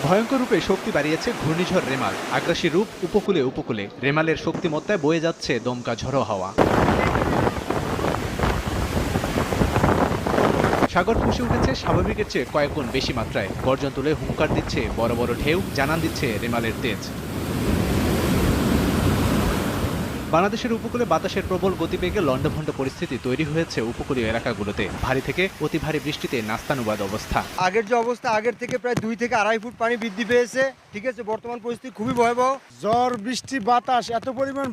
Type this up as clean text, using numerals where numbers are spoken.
ভয়ঙ্কর রূপে শক্তি বাড়িয়েছে ঘূর্ণিঝড় রেমাল। আগ্রাসী রূপ উপকূলে উপকূলে। রেমালের শক্তিমত্তায় বয়ে যাচ্ছে দমকা ঝড়ো হাওয়া। সাগর ফুঁসে উঠেছে স্বাভাবিকের চেয়ে কয়েক গুণ বেশি মাত্রায়। গর্জন তুলে হুঙ্কার দিচ্ছে বড় বড় ঢেউ, জানান দিচ্ছে রেমালের তেজ। বাংলাদেশের উপকূলে বাতাসের প্রবল গতিবেগে লন্ডভন্ড পরিস্থিতি তৈরি হয়েছে উপকূলীয় এলাকাগুলোতে। ভারী থেকে অতি ভারী বৃষ্টিতে নাস্তানুবাদ অবস্থা। আগের যে অবস্থা, আগের থেকে প্রায় 2 থেকে 2.5 ফুট পানি বৃদ্ধি পেয়েছে। ঠিক আছে, বর্তমান পরিস্থিতি খুবই ভয়াবহ। ঝড় বৃষ্টি বাতাস এত পরিমাণ